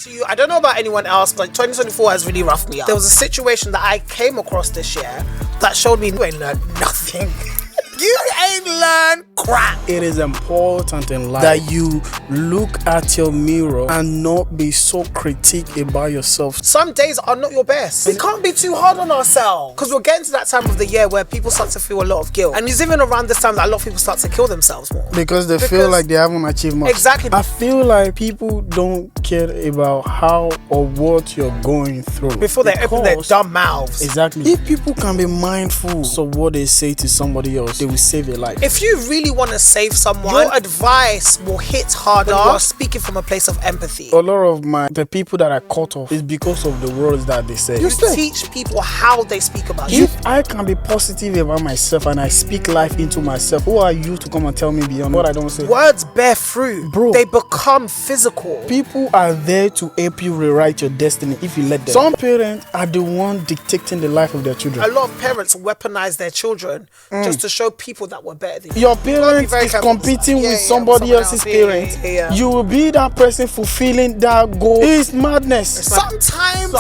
to you, I don't know about anyone else, but 2024 has really roughed me up. There was a situation that I came across this year that showed me you ain't learned nothing. You ain't learned crap. It is important in life that you look at your mirror and not be so critique about yourself. Some days are not your best. We can't be too hard on ourselves because we're getting to that time of the year where people start to feel a lot of guilt. And it's even around this time that a lot of people start to kill themselves more. Because they feel like they haven't achieved much. Exactly. I feel like people don't care about how or what you're going through before they open their dumb mouths. Exactly. If people can be mindful of what they say to somebody else, they will save your life. If you really want to save someone, your advice will hit harder when you are speaking from a place of empathy. A lot of the people that I cut off is because of the words that they say. You teach people how they speak about you. If I can be positive about myself and I speak life into myself, who are you to come and tell me beyond what I don't say? Words bear fruit. Bro. They become physical. People are there to help you rewrite your destiny if you let them. Some parents are the one dictating the life of their children. A lot of parents weaponize their children just to show people that were better than you. Your parent is competing with somebody else's parent. You will be that person fulfilling that goal. It's madness. Sometimes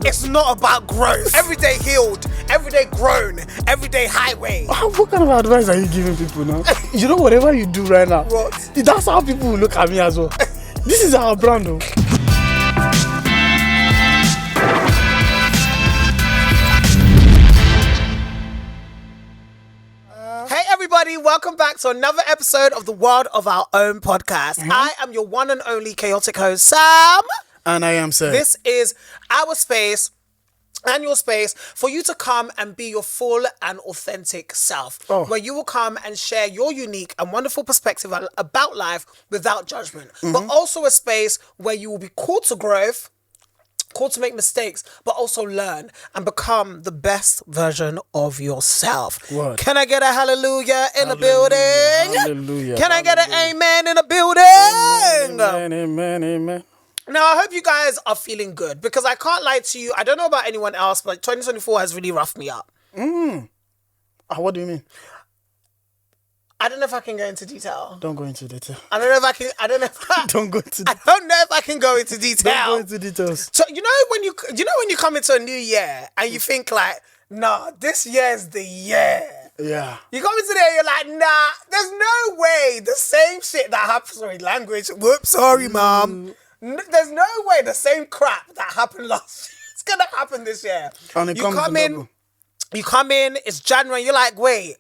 it's not about growth. Every day healed, every day grown, every day highway. What kind of advice are you giving people now? You know, whatever you do right now, what? That's how people will look at me as well. This is our brand though. Everybody, welcome back to another episode of the World of Our Own podcast. I am your one and only chaotic host, Sam. And I am Sir. This is our space and your space for you to come and be your full and authentic self. Where you will come and share your unique and wonderful perspective about life without judgment. But also a space where you will be called to growth, called to make mistakes, but also learn and become the best version of yourself. Word. Can I get a hallelujah in the building? Hallelujah. Can I get an amen in the building? Amen, amen, amen. Now, I hope you guys are feeling good because I can't lie to you. I don't know about anyone else, but 2024 has really roughed me up. What do you mean? I don't know if I can go into detail. Don't go into detail. I don't know if I can. I don't know. Don't go into. I don't know if I can go into detail. Don't go into details. So you know when you come into a new year and you think like, nah, this year's the year. Yeah. You come into there, you're like, nah, there's no way the same shit that happens. Sorry, language. Whoops, sorry, mom. There's no way the same crap that happened last year is gonna happen this year. And you come in. It's January. You're like, wait.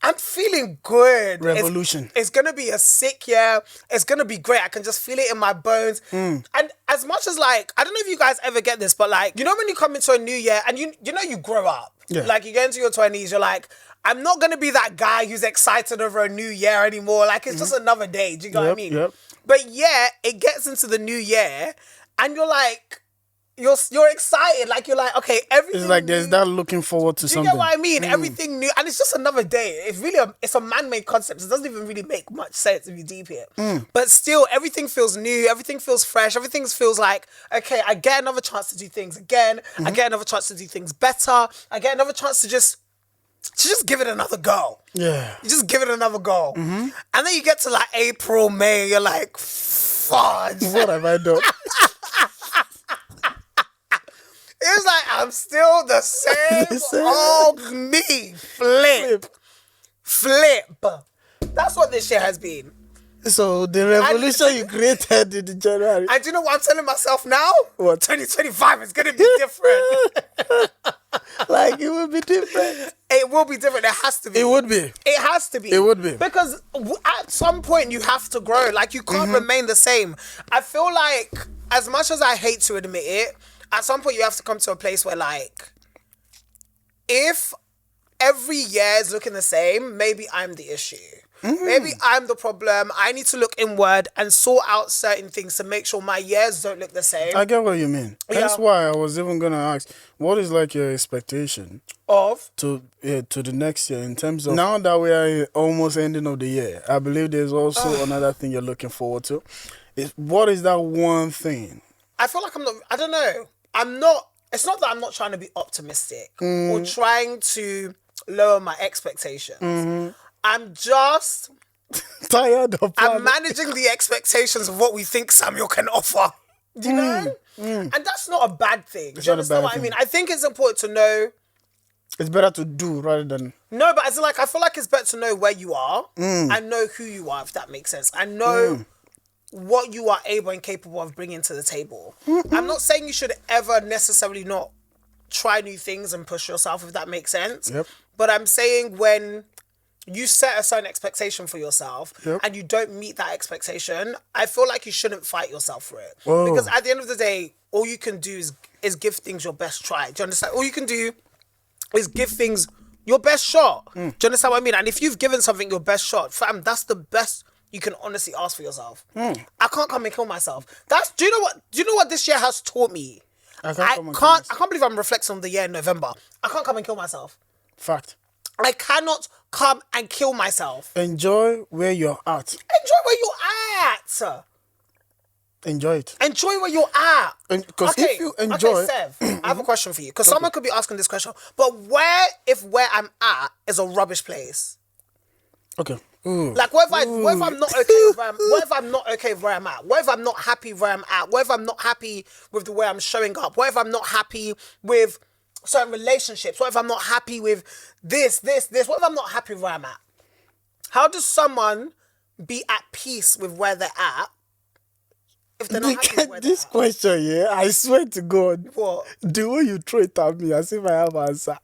I'm feeling good. Revolution. It's going to be a sick year. It's going to be great. I can just feel it in my bones. And as much as like, I don't know if you guys ever get this, but like, you know when you come into a new year and you know you grow up. Yeah. Like you get into your 20s, you're like, I'm not going to be that guy who's excited over a new year anymore. Like it's just another day. Do you know what I mean? Yep. But yeah, it gets into the new year and you're like, you're excited, like you're like, okay, everything. It's like there's that looking forward to something. You get what I mean? Everything new, and it's just another day. It's really it's a man-made concept. It doesn't even really make much sense if you deep here. But still, everything feels new. Everything feels fresh. Everything feels like, okay, I get another chance to do things again. I get another chance to do things better. I get another chance to just give it another go. Yeah. You just give it another go. And then you get to like April, May, and you're like, fudge. What have I done? It's like I'm still the same old me. Flip. That's what this shit has been. So the revolution you created in January. And do you know what I'm telling myself now? What? 2025 is going to be different. Like it will be different. It will be different. It has to be. It would be. It has to be. It would be. Because at some point you have to grow. Like you can't remain the same. I feel like as much as I hate to admit it, at some point you have to come to a place where like, if every year is looking the same, maybe I'm the issue. Maybe I'm the problem. I need to look inward and sort out certain things to make sure my years don't look the same. I get what you mean. That's why I was even going to ask, what is like your expectation of to the next year in terms of, now that we are almost ending of the year, I believe there's also another thing you're looking forward to. What is that one thing? I feel like I don't know. It's not that I'm not trying to be optimistic or trying to lower my expectations. I'm just tired of planning. I'm managing the expectations of what we think Samuel can offer. Do you know? And that's not a bad thing. Do you not a understand bad what I thing. mean? I think it's important to know. It's better to do rather than... No, but I feel like it's better to know where you are and know who you are, if that makes sense. And know what you are able and capable of bringing to the table. I'm not saying you should ever necessarily not try new things and push yourself, if that makes sense. Yep. But I'm saying when you set a certain expectation for yourself and you don't meet that expectation, I feel like you shouldn't fight yourself for it. Whoa. Because at the end of the day, all you can do is give things your best try. Do you understand? All you can do is give things your best shot. Do you understand what I mean? And if you've given something your best shot, fam, that's the best you can honestly ask for yourself. I can't come and kill myself. Do you know what this year has taught me? I can't believe I'm reflecting on the year in November. I can't come and kill myself. Fact. I cannot come and kill myself. Enjoy where you're at. Enjoy where you're at. Enjoy it. Enjoy where you're at. Because if you enjoy... Okay, Sev, I have a question for you. Because someone could be asking this question. But if where I'm at is a rubbish place? Okay. Ooh. Like, what if I'm not okay with what if I'm not okay with where I'm at? What if I'm not happy where I'm at? What if I'm not happy with the way I'm showing up? What if I'm not happy with certain relationships? What if I'm not happy with this? What if I'm not happy with where I'm at? How does someone be at peace with where they're at if they're not happy with where they're This at? question, yeah, I swear to God. What? The way you throw it at me as if I have answer.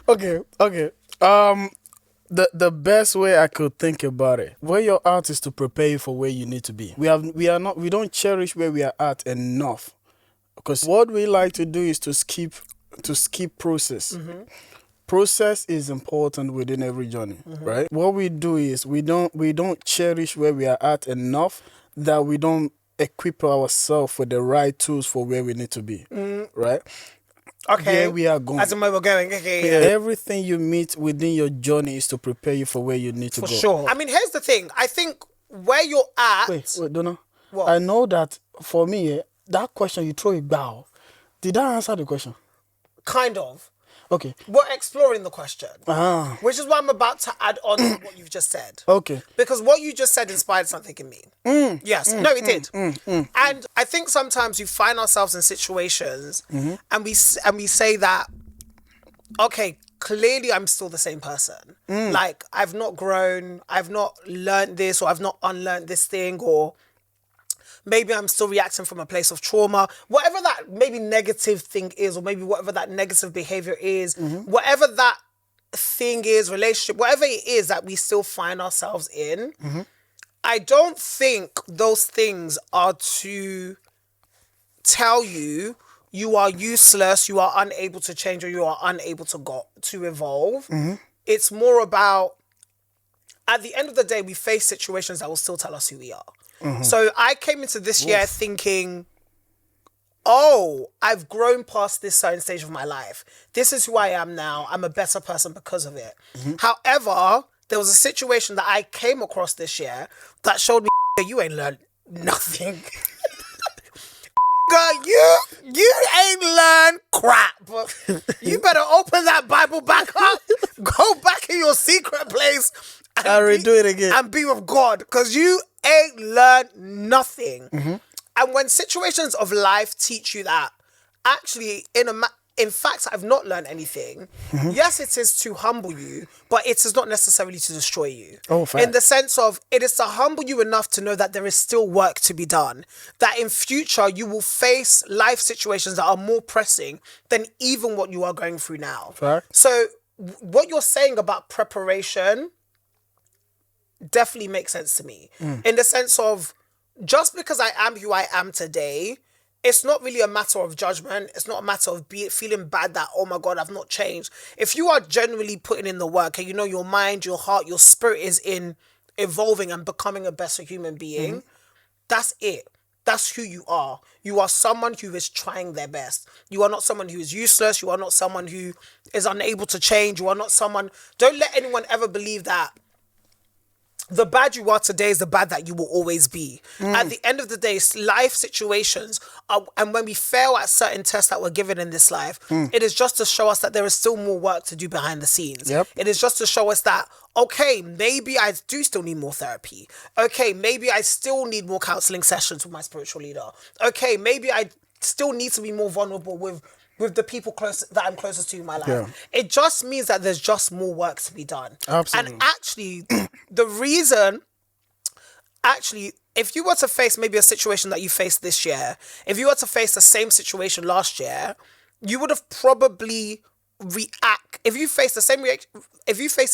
Okay. The best way I could think about it, where you're at is to prepare you for where you need to be. We don't cherish where we are at enough, because what we like to do is to skip process. Process is important within every journey, right? What we do is we don't cherish where we are at enough, that we don't equip ourselves with the right tools for where we need to be, right? Okay. Where we are going. As in where we're going. Okay, yeah. Everything you meet within your journey is to prepare you for where you need to go. For sure. I mean, here's the thing. I think where you're at... Wait, Donna. What? I know that for me, that question you throw it down. Did I answer the question? Kind of. Okay. We're exploring the question. Ah. Which is why I'm about to add on to what you've just said. Okay. Because what you just said inspired something in me. Yes. No, it did. And I think sometimes we find ourselves in situations and we say that, okay, clearly I'm still the same person. Like, I've not grown, I've not learned this, or I've not unlearned this thing, or maybe I'm still reacting from a place of trauma. Whatever that maybe negative thing is, or maybe whatever that negative behavior is, whatever that thing is, relationship, whatever it is that we still find ourselves in, I don't think those things are to tell you you are useless, you are unable to change, or you are unable to evolve. It's more about, at the end of the day, we face situations that will still tell us who we are. So I came into this year thinking, oh, I've grown past this certain stage of my life. This is who I am now. I'm a better person because of it. However, there was a situation that I came across this year that showed me you ain't learned nothing. You ain't learned crap. You better open that Bible back up, go back in your secret place, and redo it again. And be with God, because you ain't learned nothing. And when situations of life teach you that, actually, in fact, I've not learned anything. Yes, it is to humble you, but it is not necessarily to destroy you. Oh, fact. In the sense of, it is to humble you enough to know that there is still work to be done. That in future, you will face life situations that are more pressing than even what you are going through now. Fact. So what you're saying about preparation definitely makes sense to me. In the sense of, just because I am who I am today, it's not really a matter of judgment. It's not a matter of feeling bad that, oh my God, I've not changed. If you are genuinely putting in the work and you know your mind, your heart, your spirit is in evolving and becoming a better human being, that's it. That's who you are. You are someone who is trying their best. You are not someone who is useless. You are not someone who is unable to change. You are not someone... Don't let anyone ever believe that the bad you are today is the bad that you will always be. At the end of the day, life situations and when we fail at certain tests that we're given in this life, it is just to show us that there is still more work to do behind the scenes. Yep. It is just to show us that, okay, maybe I do still need more therapy. Okay, maybe I still need more counseling sessions with my spiritual leader. Okay, maybe I still need to be more vulnerable with the people that I'm closest to in my life. Yeah. It just means that there's just more work to be done. Absolutely. And actually, the reason, if you were to face maybe a situation that you faced this year, if you were to face the same situation last year, you would have probably if you face the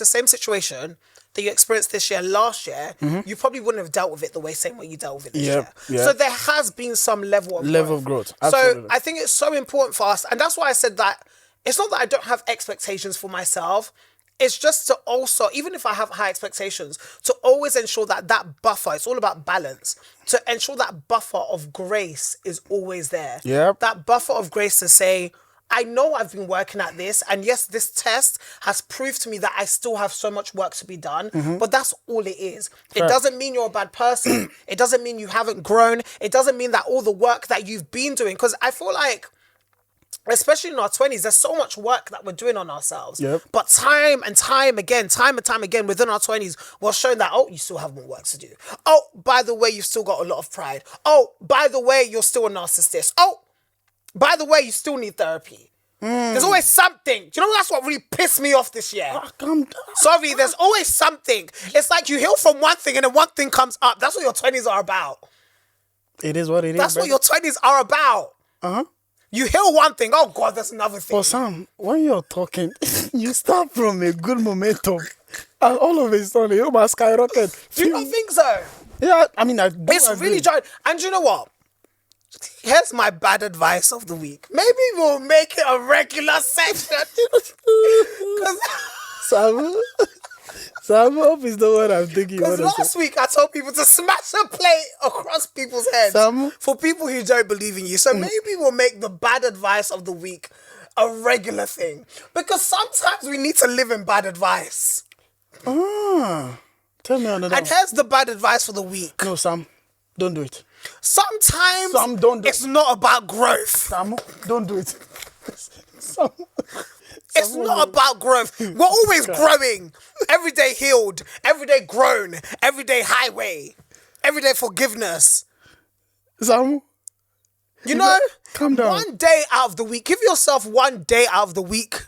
same situation that you experienced this year last year, you probably wouldn't have dealt with it the same way you dealt with it this year. Yep. So there has been some level of growth. Absolutely. So I think it's so important for us, and that's why I said that it's not that I don't have expectations for myself. It's just to also, even if I have high expectations, to always ensure that buffer, it's all about balance, to ensure that buffer of grace is always there. Yep. That buffer of grace to say, I know I've been working at this, and yes, this test has proved to me that I still have so much work to be done, but that's all it is. It doesn't mean you're a bad person. It doesn't mean you haven't grown. It doesn't mean that all the work that you've been doing, because I feel like, especially in our 20s, there's so much work that we're doing on ourselves. Yep. But time and time again, within our 20s, we're showing that, oh, you still have more work to do. Oh, by the way, you've still got a lot of pride. Oh, by the way, you're still a narcissist. Oh, by the way, you still need therapy. There's always something. Do you know that's what really pissed me off this year? Calm down. Sorry, there's always something. It's like you heal from one thing and then one thing comes up. That's what your 20s are about. It is what it is. That's what your 20s are about. You heal one thing. Oh, God, that's another thing. But Sam, when you're talking, you start from a good momentum. And all of a sudden, you must skyrocket. Do you not think so? Yeah, I mean, It's really giant. And you know what? Here's my bad advice of the week. Maybe we'll make it a regular section. Sam, hope is the word I'm thinking. Because last week I told people to smash a plate across people's heads for people who don't believe in you. So maybe we'll make the bad advice of the week a regular thing. Because sometimes we need to live in bad advice. Tell me another. And here's the bad advice for the week. No, Sam, don't do it. Sometimes Sam, don't do it's not about growth. Sam, don't do it. Sam, it's not about growth. We're always growing. Every day healed. Every day grown. Every day highway. Every day forgiveness. Sam, you know, calm down. One day out of the week. Give yourself one day out of the week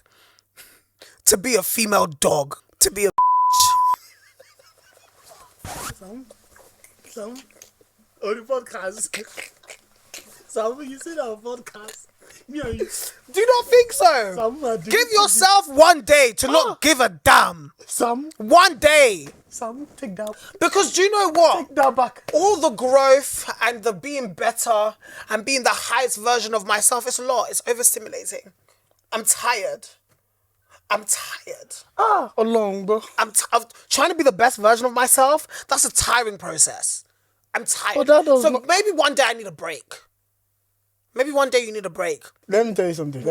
to be a female dog. To be a Sam. On the podcast. Sam, you see that podcast? Me and you. Do you not think so? Sam, give yourself one day to not give a damn. Sam. One day. Sam, take that. Because do you know what? Take that back. All the growth and the being better and being the highest version of myself, it's a lot. It's overstimulating. I'm tired. Along, bro. I'm trying to be the best version of myself. That's a tiring process. I'm tired. So maybe one day I need a break. Maybe one day you need a break. Let me tell you something.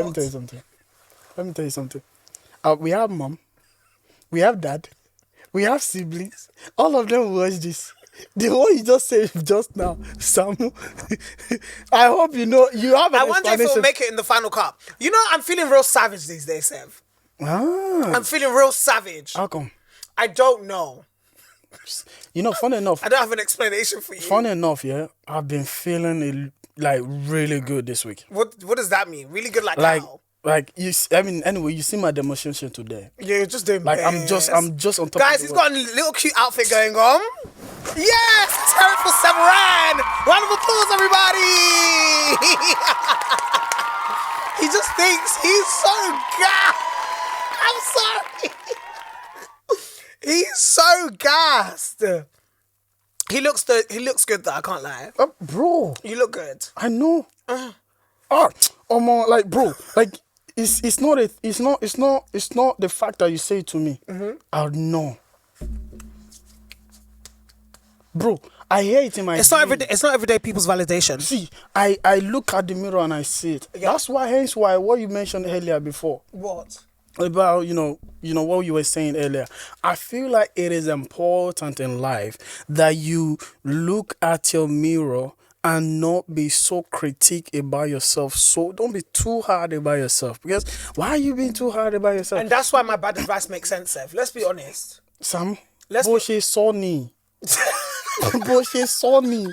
We have mom. We have dad. We have siblings. All of them watch this. The one you just said just now, Sam. I hope you know you have an I wonder if it'll make it in the final cup. You know, I'm feeling real savage these days, Sev. I'm feeling real savage. How come? I don't know. You know, funny enough. I don't have an explanation for you. Funny enough, yeah, I've been feeling really good this week. What does that mean? Really good, how? Anyway, you see my demonstration today. Yeah, you're just doing I'm just on top. Guys, he's got a little cute outfit going on. Yes, Terry for Samaran. Round of applause, everybody. He just thinks he's so gassed. I'm sorry. He's so gassed. He looks good though, I can't lie. Bro. You look good. I know. Bro, it's not the fact that you say it to me. I know. Bro, I hear it in my It's not everyday people's validation. See, I look at the mirror and I see it. Yeah. That's why what you mentioned earlier before. What? about what you were saying earlier. I feel like it is important in life that you look at your mirror and not be so critique about yourself. So don't be too hard about yourself, because why are you being too hard about yourself? And that's why my bad advice makes sense, Sev. Let's be honest. Sam, Let's bó ṣe sọ ni. Bó ṣe sọ ni.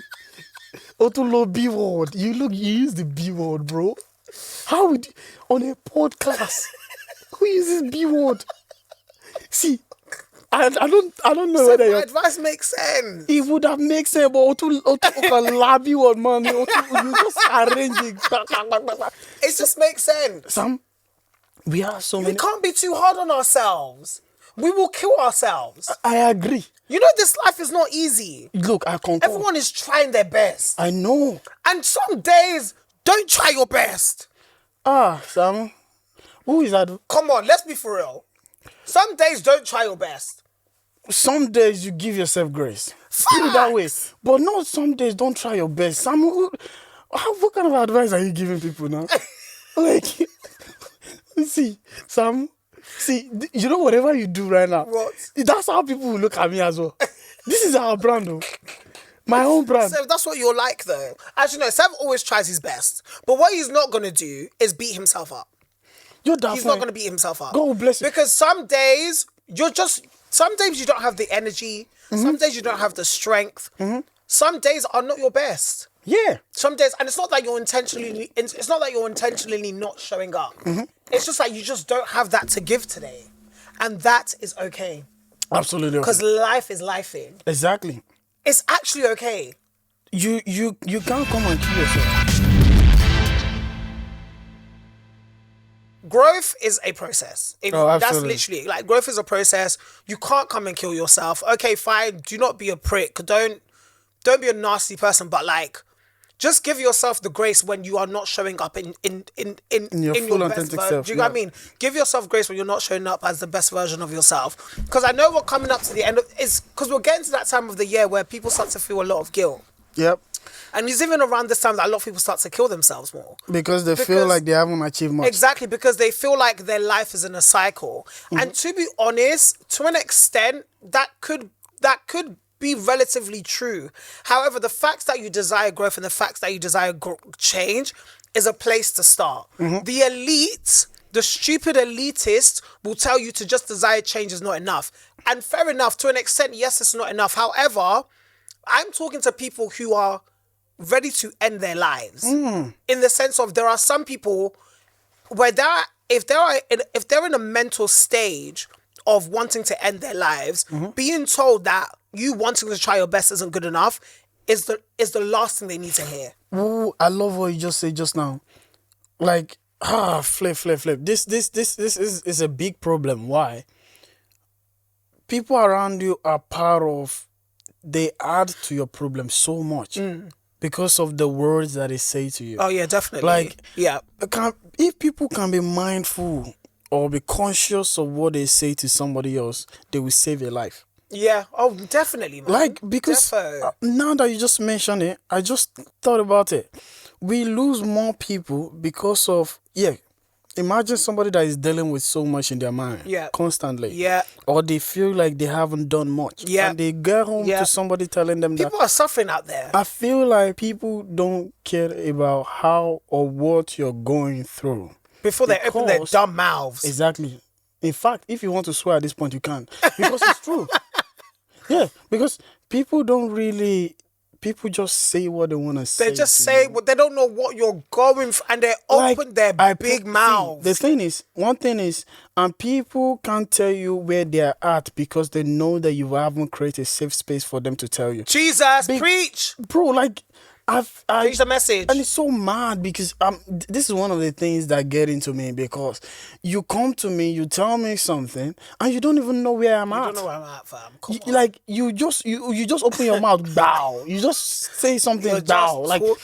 O tún lo B word. You use the B word, bro. How would you, on a podcast? Who uses B word? See, I don't know So whether my advice makes sense. it would have made sense, but Otu labi word, man. You just arrange it. It just makes sense. Sam, we have so We many. can't be too hard on ourselves. We will kill ourselves. I agree. You know, this life is not easy. Look, I concur. Everyone is trying their best. I know. And some days, don't try your best. Sam, who is that? Come on, let's be for real. Some days, don't try your best. Some days you give yourself grace. Put it that way. But not some days don't try your best. Sam, what kind of advice are you giving people now? Like, see, Sam, you know whatever you do right now, What? that's how people will look at me as well. This is our brand, though. My own brand. Sev, that's what you're like, though. Actually, no, Sev always tries his best. But what he's not going to do is beat himself up. You're that He's fine. not going to beat himself up. God bless you. Because some days, some days you don't have the energy. Some days you don't have the strength. Some days are not your best. Yeah. Some days, and it's not that you're intentionally not showing up. It's just like you just don't have that to give today. And that is okay. Absolutely. Because life is lifing. Exactly. It's actually okay. You can't come and kill yourself. Growth is a process. That's absolutely. literally, like, growth is a process. You can't come and kill yourself. Okay, fine. Do not be a prick. Don't be a nasty person, but like, just give yourself the grace when you are not showing up in your full best authentic version. self. Do you know what I mean? Give yourself grace when you're not showing up as the best version of yourself. Because I know we're coming up to the end of it's because we're getting to that time of the year where people start to feel a lot of guilt. Yep. And it's even around this time that a lot of people start to kill themselves more. Because they feel like they haven't achieved much. Exactly, because they feel like their life is in a cycle. And to be honest, to an extent, that could be relatively true. However, the fact that you desire growth and the fact that you desire change is a place to start. The elite, the stupid elitist, will tell you to just desire change is not enough. And fair enough, to an extent, yes, it's not enough. However, I'm talking to people who are ready to end their lives. In the sense of, there are some people where if they're in a mental stage of wanting to end their lives, being told that you wanting to try your best isn't good enough is the last thing they need to hear. Ooh, I love what you just said just now. Like, flip. This is a big problem. Why? People around you are part of, they add to your problem so much because of the words that they say to you. Oh yeah, definitely. Like, yeah. If people can be mindful or be conscious of what they say to somebody else, they will save a life. Yeah. Oh, definitely, man. Like, because now that you just mentioned it, I just thought about it. We lose more people because of, imagine somebody that is dealing with so much in their mind constantly. Yeah. Or they feel like they haven't done much. Yeah. And they get home to somebody telling them people are suffering out there. I feel like people don't care about how or what you're going through. Before they open their dumb mouths. Exactly. In fact, if you want to swear at this point, you can. Because it's true. Yeah, because people just say what they want to say. They just say, they don't know what you're going through, and they open their big mouths. One thing is, and people can't tell you where they're at because they know that you haven't created a safe space for them to tell you. Jesus, preach! Bro, like, preach the message. And it's so mad because this is one of the things that get into me, because you come to me, you tell me something, and you don't even know where I'm at. You don't know where I'm at, fam. Come on. Like, you just open your mouth, bow. You just say something, bow. Like, you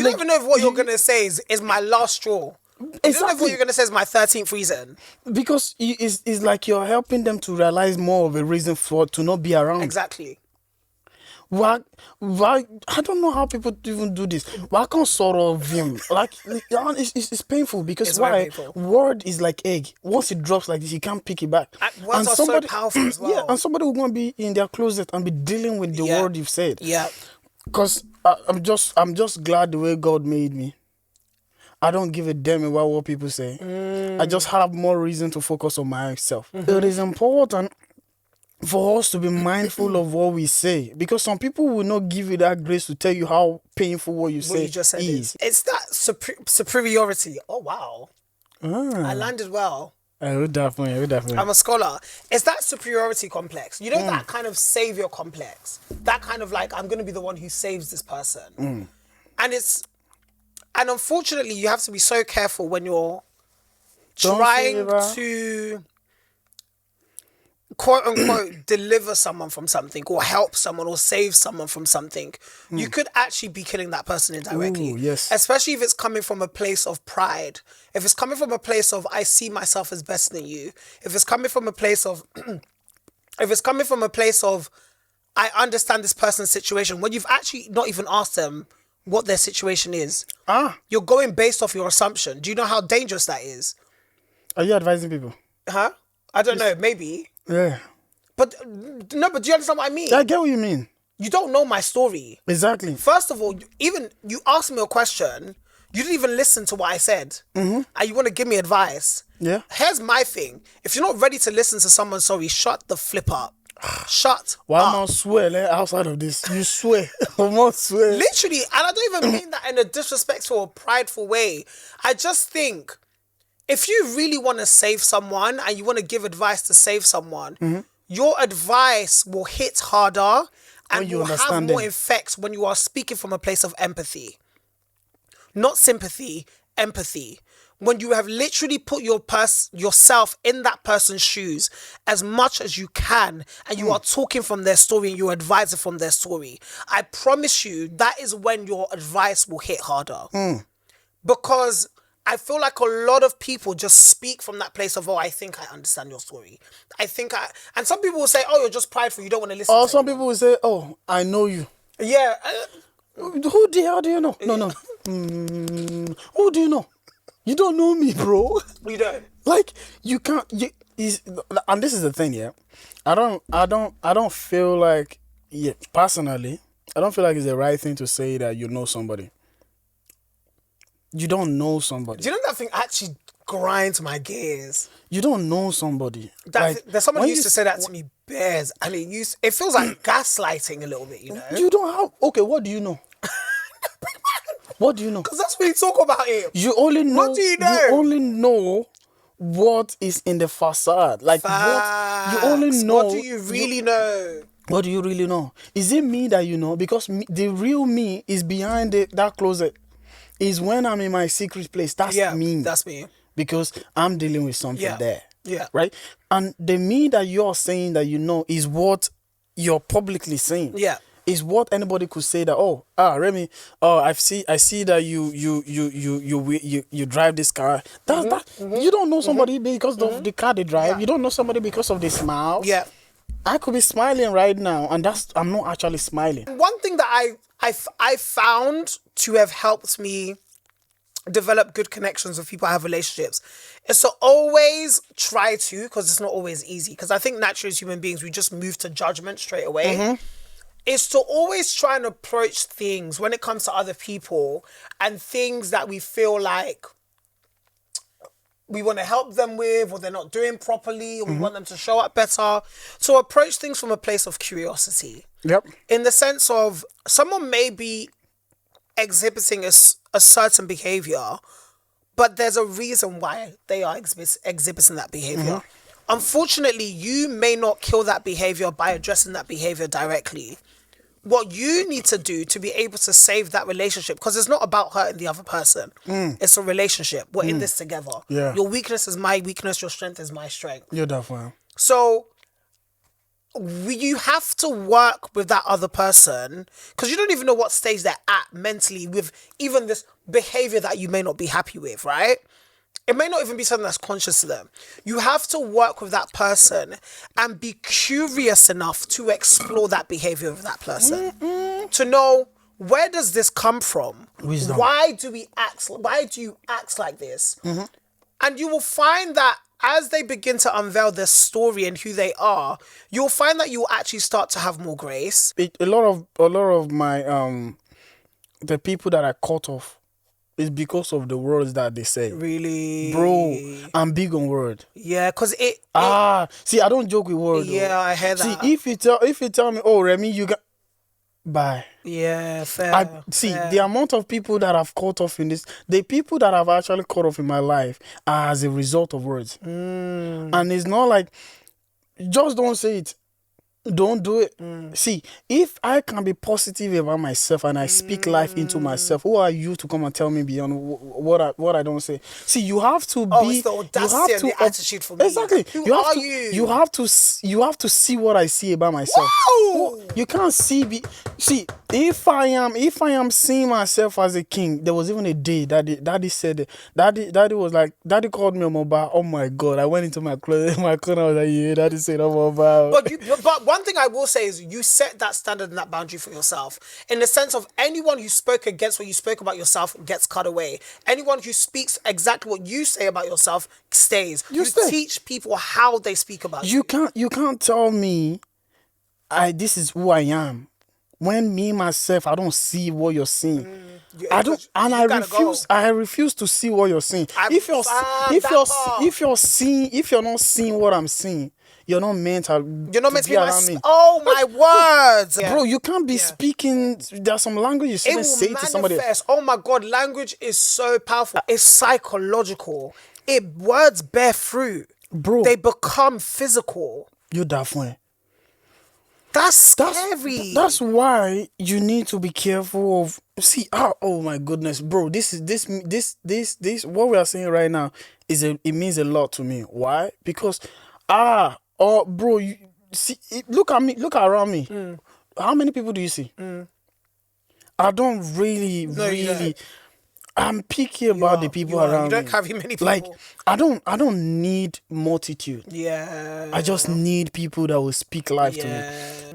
don't even know if what you're gonna say is my last straw. You don't know if what you're gonna say is my 13th reason. Because it's like you're helping them to realize more of a reason to not be around. Exactly. why, I don't know how people even do this. Why can't sort of him? Like, it's painful because It's very why? painful. Word is like egg. Once it drops like this, you can't pick it back. Words are so powerful as well. Yeah, and somebody will going to be in their closet and be dealing with the Yeah. word you've said. Yeah. Because I'm just glad the way God made me. I don't give a damn about what people say. I just have more reason to focus on myself. It is important for us to be mindful of what we say, because some people will not give you that grace to tell you how painful what you What say you just said is. it's that superiority. Oh wow, I landed well. Definitely. I'm a scholar. It's that superiority complex. You know, that kind of savior complex. That kind of like, I'm going to be the one who saves this person. And unfortunately, you have to be so careful when you're trying to quote unquote deliver someone from something, or help someone, or save someone from something. You could actually be killing that person indirectly. Ooh, yes. Especially if it's coming from a place of pride. If it's coming from a place of, I see myself as better than you. If it's coming from a place of I understand this person's situation, when you've actually not even asked them what their situation is. You're going based off your assumption. Do you know how dangerous that is? Are you advising people? Huh? I don't know, maybe. Yeah. But no, but do you understand what I mean? I get what you mean. You don't know my story. Exactly. First of all, even you asked me a question, you didn't even listen to what I said. And you want to give me advice. Yeah. Here's my thing. If you're not ready to listen to someone's story, shut the flip up. Shut Why up. not swear outside of this? You swear. I'm not swear. Literally, and I don't even mean that in a disrespectful or prideful way. I just think, if you really want to save someone and you want to give advice to save someone, your advice will hit harder and will have more effects when you are speaking from a place of empathy. Not sympathy, empathy. When you have literally put yourself in that person's shoes as much as you can, and you are talking from their story and you're advising from their story, I promise you that is when your advice will hit harder. Because I feel like a lot of people just speak from that place of, oh, I think I understand your story. And some people will say, oh, you're just prideful, you don't want to listen. Or some people will say, oh, I know you. Yeah. Who the hell do you know? No. Who do you know? You don't know me, bro. You don't. Like, you can't. And this is the thing, yeah. I don't feel like, personally, I don't feel like it's the right thing to say that you know somebody. You don't know somebody. Do you know that thing actually grinds my gears? You don't know somebody. There's someone who used to say that to me, bears, and it feels like gaslighting a little bit, you know? You don't have. Okay, what do you know? What do you know? Because that's what you talk about it. You only know. What do you know? You only know what is in the facade. Like Facts. what you only know. What do you really know? What do you really know? Is it me that you know? Because the real me is behind that closet. Is when I'm in my secret place. That's me. That's me. Because I'm dealing with something there. Yeah. Right? And the me that you're saying that you know is what you're publicly saying. Yeah. Is what anybody could say that, Remy, I see that you drive this car. You don't know somebody because of the car they drive. Yeah. You don't know somebody because of the smile. Yeah. I could be smiling right now, and I'm not actually smiling. One thing that I found to have helped me develop good connections with people I have relationships is to always try to, because it's not always easy, because I think naturally as human beings we just move to judgment straight away. Is to always try and approach things when it comes to other people and things that we feel like we want to help them with, or they're not doing properly, or we want them to show up better. So approach things from a place of curiosity. Yep. In the sense of, someone may be exhibiting a certain behavior, but there's a reason why they are exhibiting that behavior. Unfortunately, you may not kill that behavior by addressing that behavior directly. What you need to do to be able to save that relationship, because it's not about hurting the other person. It's a relationship. We're in this together. Yeah. Your weakness is my weakness. Your strength is my strength. You're definitely. So you have to work with that other person, because you don't even know what stage they're at mentally with even this behavior that you may not be happy with, right? it may not even be something that's conscious to them. You have to work with that person and be curious enough to explore that behavior of that person. To know, where does this come from? Wisdom. Why do you act like this? And you will find that as they begin to unveil their story and who they are, you'll find that you'll actually start to have more grace. A lot of my the people that I cut off is because of the words that they say. Really? Bro, I'm big on word. Yeah, because see, I don't joke with words. Yeah, I heard that. See, if you tell me, oh, Remy, you got... Bye. Yeah, fair. Fair. The amount of people that I've cut off in this, the people that I've actually cut off in my life are as a result of words. And it's not like, just don't say it. Don't do it. See, if I can be positive about myself and I speak life into myself, who are you to come and tell me beyond what I don't say? See, you have to be. It's the audacity and the attitude for me. Exactly. Who are you? You have to see what I see about myself. Whoa! You can't see. See, if I am seeing myself as a king, there was even a day that daddy said, daddy was like, daddy called me a mobile. Oh my God! I went into my closet. I was like, yeah, daddy said I'm mobile. But one thing I will say is you set that standard and that boundary for yourself, in the sense of anyone who spoke against what you spoke about yourself gets cut away. Anyone who speaks exactly what you say about yourself stays. You teach people how they speak about you. You can't tell me this is who I am when me myself I don't see what you're seeing. I don't, and I refuse to see what you're seeing. If you're not seeing what I'm seeing, you're not meant to be around me. Oh my words, bro! You can't be speaking. There's some language you shouldn't say to somebody. Oh my God, language is so powerful. It's psychological. Words bear fruit, bro. They become physical. You're definitely. That's scary. That's why you need to be careful of. See, oh my goodness, bro! This what we are saying right now it means a lot to me. Why? Because bro, you see, look at me, look around me. How many people do you see? I don't really. I'm picky about the people around me. You don't have many people. Like, I don't need multitude. Yeah. I just need people that will speak life to me.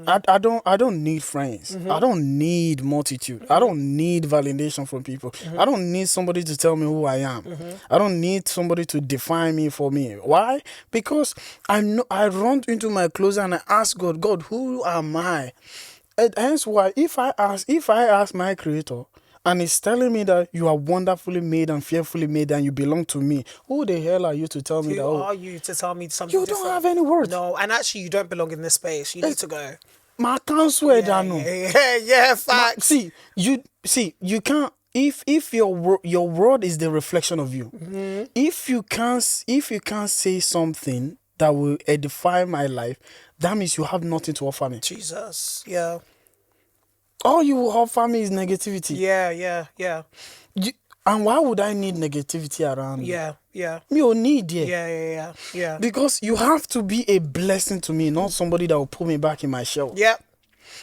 I don't need friends. I don't need multitude. I don't need validation from people. I don't need somebody to tell me who I am. I don't need somebody to define me for me. Why? Because I run into my closet and I ask God, who am I? And hence why if I ask my creator, and it's telling me that you are wonderfully made and fearfully made and you belong to me, who the hell are you to tell me that? Who are you to tell me something You different? don't have any words. No, and actually you don't belong in this space. You need to go. My counsel, Yeah, facts. You can't. If your word is the reflection of you, if you can't say something that will edify my life, that means you have nothing to offer me. Jesus, yeah. All you will offer me is negativity. Yeah. And why would I need negativity around me? Yeah. Me don't need it. Yeah. Because you have to be a blessing to me, not somebody that will put me back in my shell. Yep.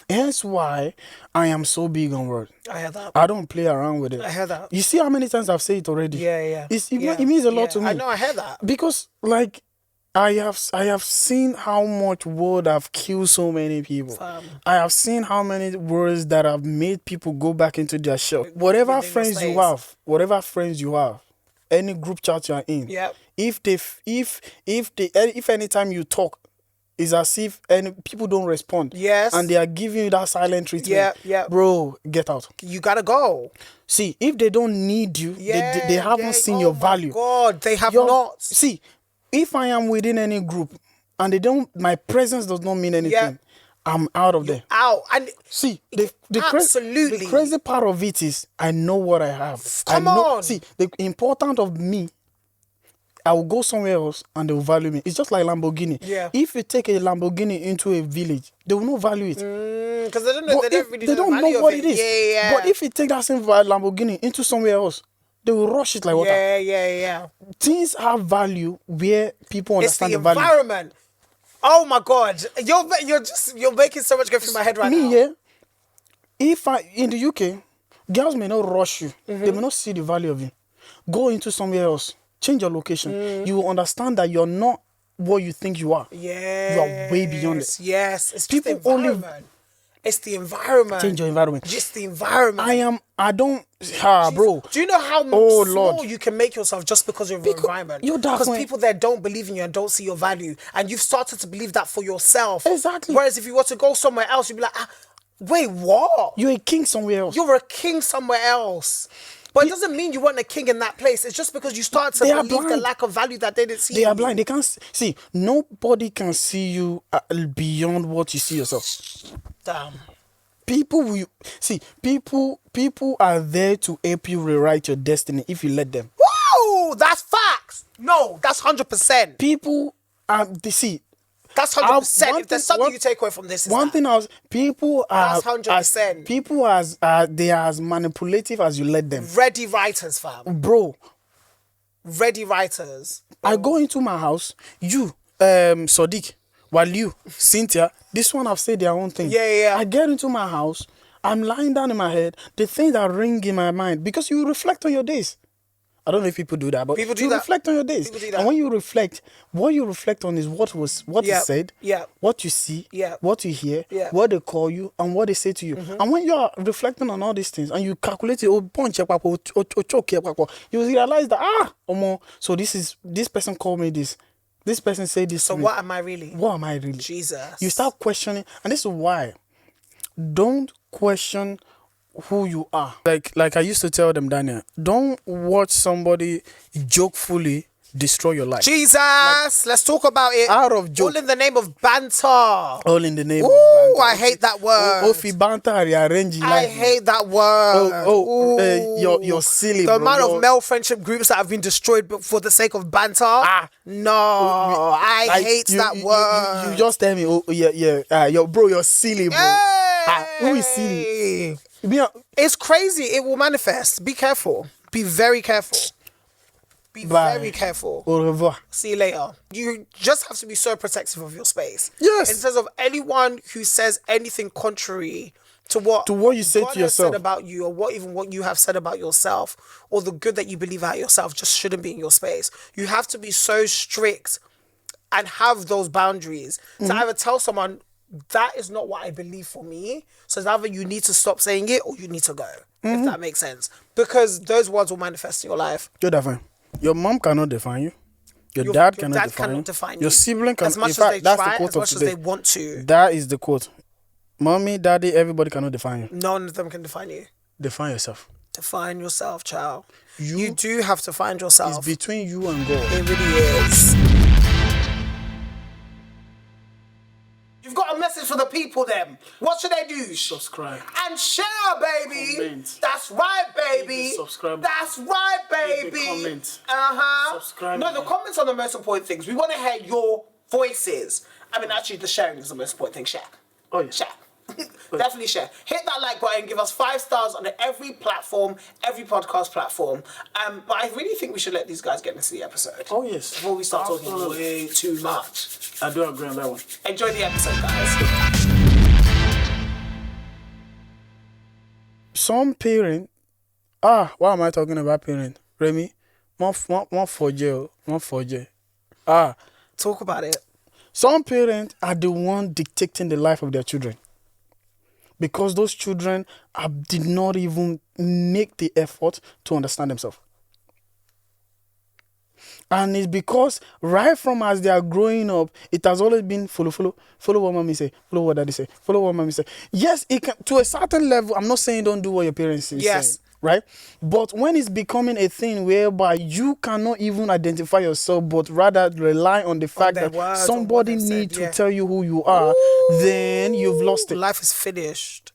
Hence why I am so big on word. I heard that. I don't play around with it. I heard that. You see how many times I've said it already? Yeah. It means a lot to me. I know, I heard that. Because, like, I have seen how much word have killed so many people. I have seen how many words that have made people go back into their shell. Whatever friends you have, any group chat you are in, if anytime you talk, it's as if people don't respond. Yes. And they are giving you that silent treatment. Yeah. Bro, get out. You gotta go. See, if they don't need you, they haven't seen your value. God, they have not. See, if I am within any group and my presence does not mean anything, I'm out of there. Out. And see, absolutely. The crazy part of it is I know what I have. Come on. See, the important of me, I will go somewhere else and they will value me. It's just like Lamborghini. Yeah. If you take a Lamborghini into a village, they will not value it. Because they don't know. They don't know what it is. Yeah. But if you take that same Lamborghini into somewhere else, they will rush it like water. Yeah. Things have value where people understand the value. It's the environment. Oh my God, you're making so much go through my head right now. Yeah. If in the UK, girls may not rush you. They may not see the value of you. Go into somewhere else. change your location. You will understand that you're not what you think you are. Yes. You are way beyond it. Yes. It's People just the environment. It's the environment. Change your environment. Just the environment. Bro. Do you know how small you can make yourself just because of your environment? Because people there don't believe in you and don't see your value. And you've started to believe that for yourself. Exactly. Whereas if you were to go somewhere else, you'd be like, wait, what? You're a king somewhere else. You're a king somewhere else. But it doesn't mean you weren't a king in that place. It's just because you started to believe the lack of value that they didn't see. They are blind. They can't see. Nobody can see you beyond what you see yourself. Damn. People are there to help you rewrite your destiny if you let them. Whoa, that's facts. No, that's 100%. People that's 100%. If there's something you take away from this, people are. That's 100%. People they are as manipulative as you let them. Ready writers, fam. Bro. Ready writers. I go into my house. You, Sadiq, while you, Cynthia, this one have said their own thing. Yeah. I get into my house. I'm lying down in my head. The things that ring in my mind because you reflect on your days. I don't know if people do that, but you reflect on your days. And when you reflect, what you reflect on is what is said, what you see, what you hear, what they call you, and what they say to you. And when you are reflecting on all these things and you calculate it, you realize that so this person called me this. This person said this. So what am I really? What am I really? Jesus. You start questioning, and this is why. Don't question who you are. Like I used to tell them, Daniel, don't watch somebody jokefully destroy your life. Jesus, let's talk about it. Out of joke. All in the name of banter. All in the name of banter. I hate that word. Ofi banter rearranging life. I hate that word. You're silly, the bro. amount of male friendship groups that have been destroyed for the sake of banter. No, I hate that word. You just tell me, you're silly, bro. Who is silly? It's crazy. It will manifest. Be careful. Be very careful. Be very careful. Au revoir. See you later. You just have to be so protective of your space. Yes. In terms of anyone who says anything contrary to what you say God to yourself has said about you, or what you have said about yourself, or the good that you believe about yourself, just shouldn't be in your space. You have to be so strict and have those boundaries to either tell someone, that is not what I believe for me. So it's either you need to stop saying it or you need to go. If that makes sense. Because those words will manifest in your life. You're different. Your mom cannot define you. Your dad cannot define you. Your sibling cannot. As much as they try, as much as they want to. That is the quote. Mommy, daddy, everybody cannot define you. None of them can define you. Define yourself. Define yourself, child. You do have to find yourself. It's between you and God. It really is. You've got a message for the people then. What should they do? Subscribe. And share, baby. Comment. That's right, baby. Subscribe. That's right, baby. Comment. Subscribe. No, the comments are the most important things. We want to hear your voices. I mean, actually, the sharing is the most important thing. Share. Oh, yeah. Share. Definitely share. Hit that like button. Give us 5 stars on every platform, every podcast platform. But I really think we should let these guys get into the episode. Oh, yes. Before we start talking way too much. I do agree on that one. Enjoy the episode, guys. Some parent, why am I talking about parent? Remy, one for jail. Talk about it. Some parents are the one dictating the life of their children. Because those children did not even make the effort to understand themselves. And it's because right from as they are growing up, it has always been follow what mommy say, follow what daddy say, follow what mommy say. Yes, it can, to a certain level. I'm not saying don't do what your parents say. Yes. Right? But when it's becoming a thing whereby you cannot even identify yourself, but rather rely on the fact that somebody needs to tell you who you are, then you've lost it. Life is finished.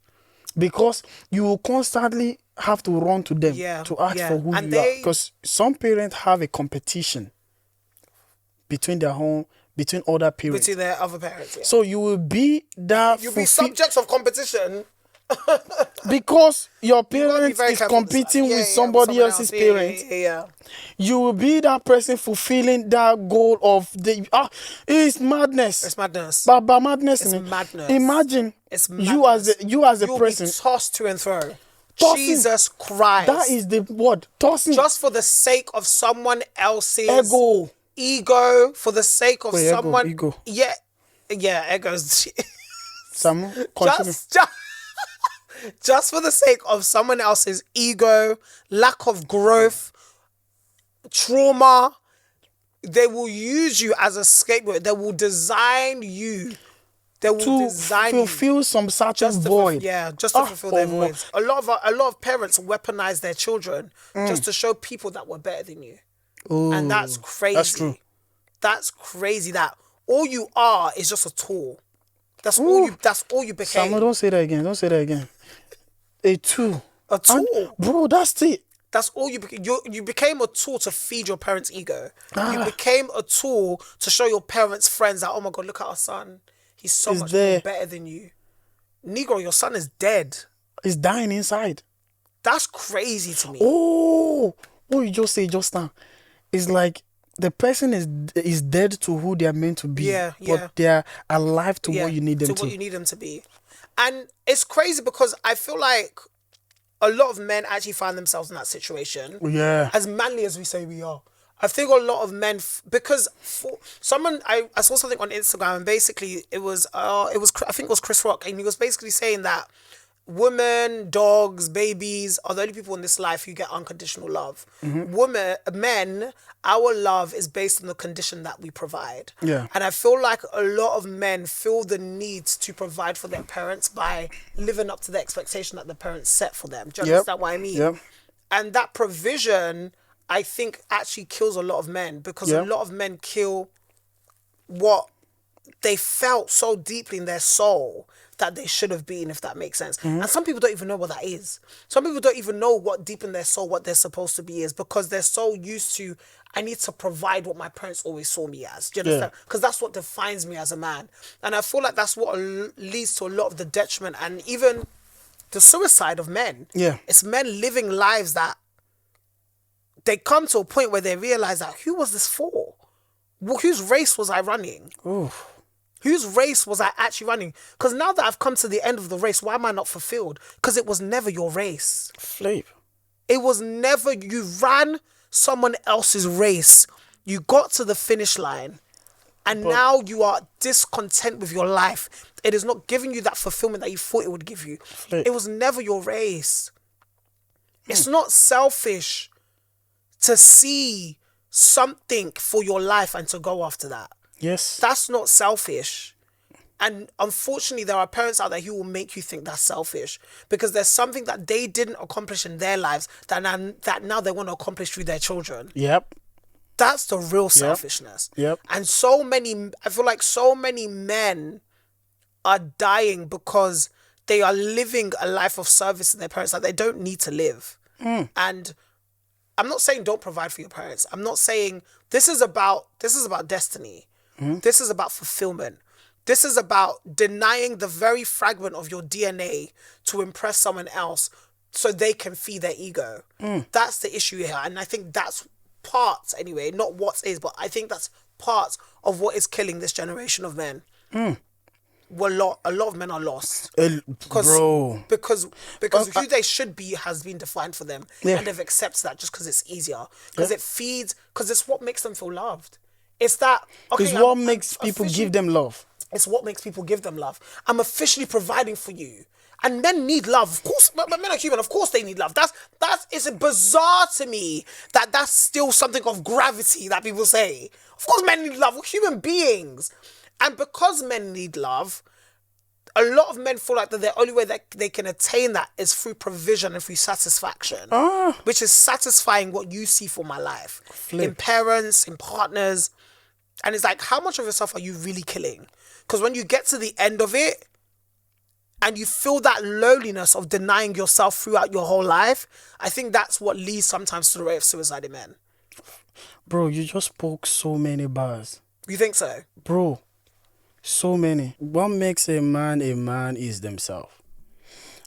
Because you will constantly have to run to them to ask for who you are. Because some parents have a competition between their home, between other parents. Between their other parents, So you will be that... You'll be subjects of competition. Because your parent is competing with somebody else's parent. You will be that person fulfilling that goal of the... it's madness. It's madness. But madness. It's madness. Imagine it's madness. you as a You'll person... be tossed to and fro. Tossing. Jesus Christ. That is the word. Tossing. Just for the sake of someone else's ego. For the sake of someone. Ego. Yeah, egos. Samu, continue. Just for the sake of someone else's ego, lack of growth, trauma, they will use you as a scapegoat. They will design you. They will design fulfill some certain void. Just to fulfill their voids. A lot of parents weaponize their children just to show people that we're better than you. Ooh, and that's crazy. That's true. That's crazy that all you are is just a tool. That's all you became. Samuel, don't say that again. Don't say that again. A tool. A tool. Bro, that's it. That's all you became. You became a tool to feed your parents' ego. You became a tool to show your parents' friends that, oh my God, look at our son. He's so much more better than you. Negro, your son is dead. He's dying inside. That's crazy to me. Oh, what you just say just now. It's like the person is dead to who they are meant to be. But they are alive to what you need them to. What you need them to be. And it's crazy because I feel like a lot of men actually find themselves in that situation. Yeah. As manly as we say we are. I think a lot of men, because I saw something on Instagram and basically it was I think it was Chris Rock, and he was basically saying that women, dogs, babies are the only people in this life who get unconditional love. Men, our love is based on the condition that we provide. Yeah. And I feel like a lot of men feel the need to provide for their parents by living up to the expectation that the parents set for them. Do you understand what I mean? Yep. And that provision, I think, actually kills a lot of men, because a lot of men kill what they felt so deeply in their soul that they should have been, if that makes sense. And some people don't even know what that is. Some people don't even know what deep in their soul, what they're supposed to be is, because they're so used to, I need to provide what my parents always saw me as. Do you understand? Because that's what defines me as a man. And I feel like that's what leads to a lot of the detriment and even the suicide of men. Yeah. It's men living lives that they come to a point where they realize that, who was this for? Whose race was I running? Oof. Whose race was I actually running? Because now that I've come to the end of the race, why am I not fulfilled? Because it was never your race. Flip. It was never, you ran someone else's race. You got to the finish line. And now you are discontent with your life. It is not giving you that fulfillment that you thought it would give you. Flip. It was never your race. It's not selfish to see something for your life and to go after that. Yes. That's not selfish. And unfortunately, there are parents out there who will make you think that's selfish, because there's something that they didn't accomplish in their lives that now they want to accomplish through their children. Yep. That's the real selfishness. Yep. And I feel like so many men are dying because they are living a life of service to their parents that they don't need to live. And I'm not saying don't provide for your parents. I'm not saying this is about destiny. This is about fulfillment. This is about denying the very fragment of your DNA to impress someone else so they can feed their ego. That's the issue here. And I think that's part, anyway, not what is, but I think that's part of what is killing this generation of men. A lot of men are lost. Because who they should be has been defined for them. Yeah. And they've accepted that just because it's easier. Because it feeds, because it's what makes them feel loved. It's that, It's what makes people give them love. It's what makes people give them love. I'm officially providing for you. And men need love. Of course, men are human. Of course they need love. It's bizarre to me that that's still something of gravity that people say. Of course men need love. We're human beings. And because men need love, a lot of men feel like that the only way that they can attain that is through provision and through satisfaction. Which is satisfying what you see for my life. In parents, in partners. And it's like, how much of yourself are you really killing? Because when you get to the end of it, and you feel that loneliness of denying yourself throughout your whole life, I think that's what leads sometimes to the rate of suicide in men. Bro, you just spoke so many bars. You think so? Bro, so many. What makes a man is themselves.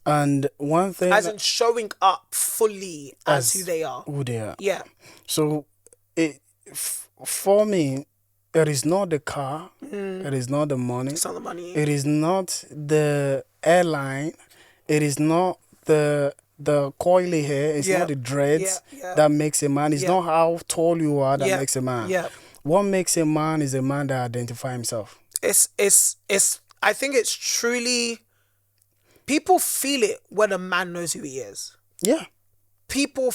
And one thing... As in showing up fully as who they are. Who they are. Yeah. So, for me, it is not the car. It is not the money. It's not the money. It is not the airline. It is not the the coily hair. It's not the dreads that makes a man. It's not how tall you are that makes a man. Yeah. What makes a man is a man that identifies himself. I think it's truly, people feel it when a man knows who he is. Yeah. People,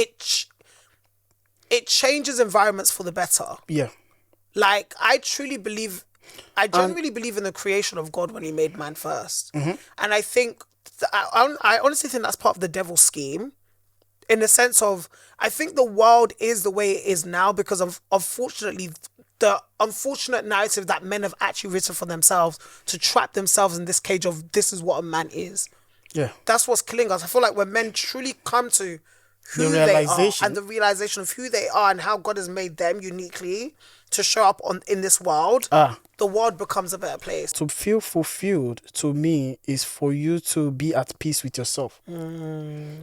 it changes environments for the better. Yeah. Like, I genuinely believe in the creation of God when he made man first. Mm-hmm. And I think, I honestly think that's part of the devil's scheme, in the sense of, I think the world is the way it is now because of, unfortunately, the unfortunate narrative that men have actually written for themselves to trap themselves in this cage of, this is what a man is. Yeah. That's what's killing us. I feel like when men truly come to who they are and the realization of who they are and how God has made them uniquely to show up in this world, the world becomes a better place. To feel fulfilled, to me, is for you to be at peace with yourself.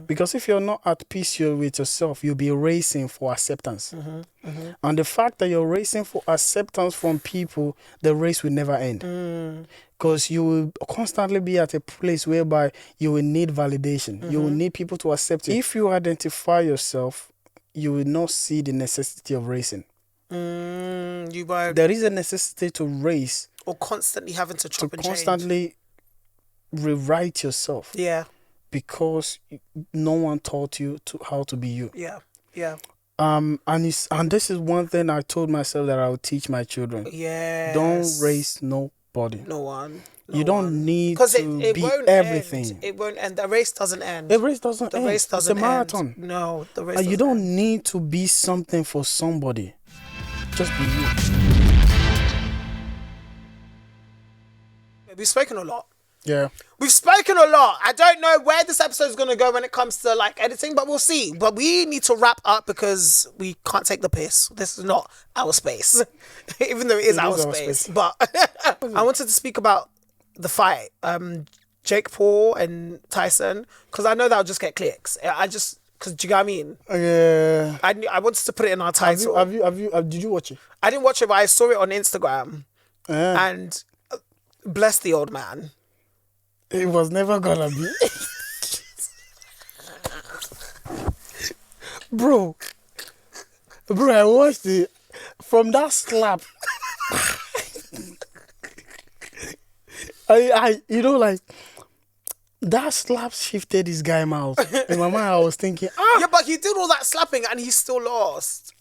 Because if you're not at peace with yourself, you'll be racing for acceptance. And the fact that you're racing for acceptance from people, the race will never end. Because you will constantly be at a place whereby you will need validation. You will need people to accept you. If you identify yourself, you will not see the necessity of racing. There is a necessity to race, or constantly having to chop and constantly rewrite yourself. Yeah, because no one taught you how to be you. Yeah. And this is one thing I told myself that I would teach my children. Yeah. Don't race nobody. No one. You don't need to be everything. It won't end. The race doesn't end. The race doesn't end. It's a marathon. No, the race doesn't end. You don't need to be something for somebody. Just be you. We've spoken a lot. Yeah. We've spoken a lot. I don't know where this episode is going to go when it comes to like editing, but we'll see. But we need to wrap up because we can't take the piss. This is not our space. Even though it is our space. But I wanted to speak about the fight. Jake Paul and Tyson, because I know that'll just get clicks. Because do you know what I mean? Yeah. I wanted to put it in our title. Did you watch it? I didn't watch it, but I saw it on Instagram. And bless the old man. It was never gonna be. Bro, I watched it. From that slap. I like, that slap shifted this guy's mouth. In my mind, I was thinking, Yeah, but he did all that slapping and he still lost.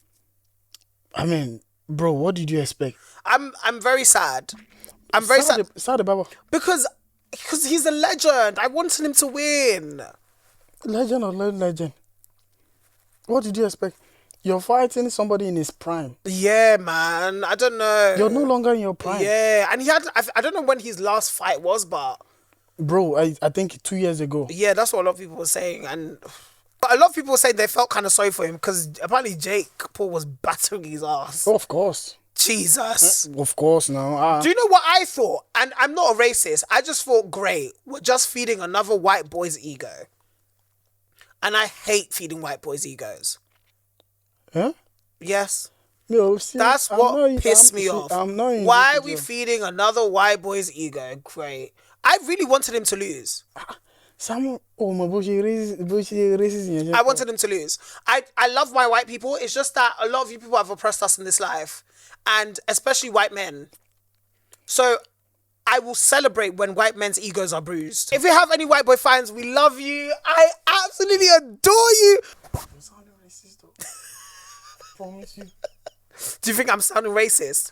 I mean, bro, what did you expect? I'm very sad. I'm very sad. Sad, Baba. Because he's a legend. I wanted him to win. Legend or legend? What did you expect? You're fighting somebody in his prime. Yeah, man. I don't know. You're no longer in your prime. Yeah, and I don't know when his last fight was, but... Bro, I think 2 years ago. Yeah, that's what a lot of people were saying. And but a lot of people were saying they felt kind of sorry for him because apparently Jake Paul was battering his ass. Of course. Jesus. Of course, now. Do you know what I thought? And I'm not a racist. I just thought, great, we're just feeding another white boy's ego. And I hate feeding white boys' egos. Huh? Yes. No, see, that's what pissed me off. Why are we feeding another white boy's ego? Great. I really wanted him to lose. I wanted him to lose. I love my white people. It's just that a lot of you people have oppressed us in this life. And especially white men. So I will celebrate when white men's egos are bruised. If we have any white boy fans, we love you. I absolutely adore you. I'm sounding racist though. Promise you. Do you think I'm sounding racist?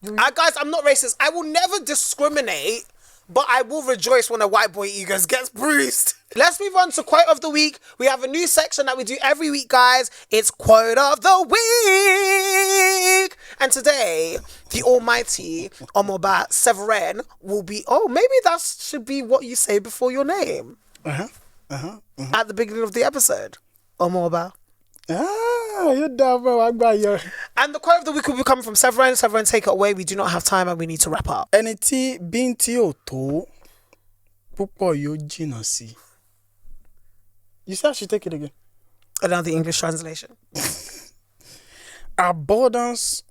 Guys, I'm not racist. I will never discriminate, but I will rejoice when a white boy egos gets bruised. Let's move on to Quote of the Week. We have a new section that we do every week, guys. It's Quote of the Week. And today, the almighty Omoba Severin will be... Oh, maybe that should be what you say before your name. At the beginning of the episode. Omoba. You're dumb, bro. And the Quote of the Week will be coming from Severin. Severin, take it away. We do not have time and we need to wrap up. Eniti binti oto pupo yo jina si. You say I should take it again. Another English translation. Abundance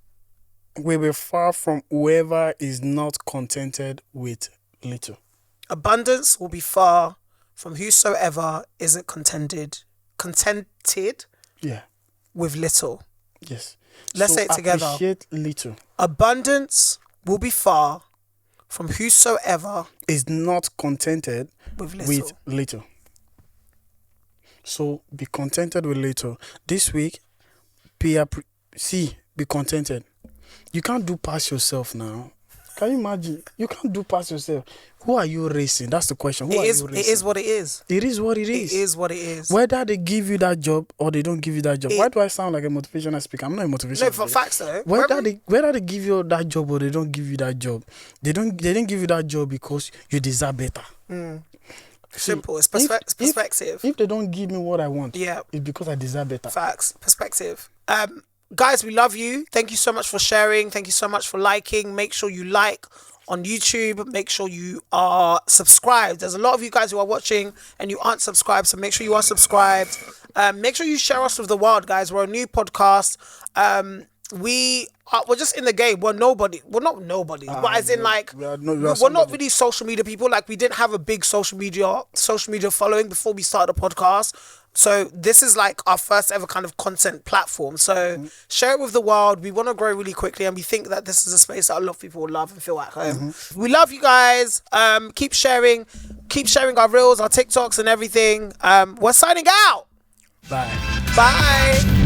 will be far from whoever is not contented with little. Abundance will be far from whosoever isn't contented Yeah. with little. Yes. Let's So say it together. Appreciate little. Abundance will be far from whosoever Is not contented with little. with little. So be contented with little. This week, be contented. You can't do past yourself now. Can you imagine? You can't do past yourself. Who are you racing? That's the question. Who are you racing? It is what it is. It is what it is. It is what it is. Whether they give you that job or they don't give you that job. Why do I sound like a motivational speaker? I'm not a motivational speaker. No, for facts though. Whether they give you that job or they don't give you that job, they didn't give you that job because you deserve better. Simple. It's perspective. If they don't give me what I want, Yeah, it's because I deserve better. facts. Perspective. Guys, we love you. Thank you so much for sharing. Thank you so much for liking. Make sure you like on YouTube. Make sure you are subscribed. There's a lot of you guys who are watching and you aren't subscribed, so make sure you are subscribed. Make sure you share us with the world, guys. We're a new podcast. We're just in the game. We're nobody. We're not nobody. But as in, like, we're not really social media people. Like, we didn't have a big social media following before we started the podcast. So this is like our first ever kind of content platform. So share it with the world. We want to grow really quickly, and we think that this is a space that a lot of people will love and feel at home. We love you guys. Keep sharing our reels, our TikToks, and everything. We're signing out. Bye. Bye.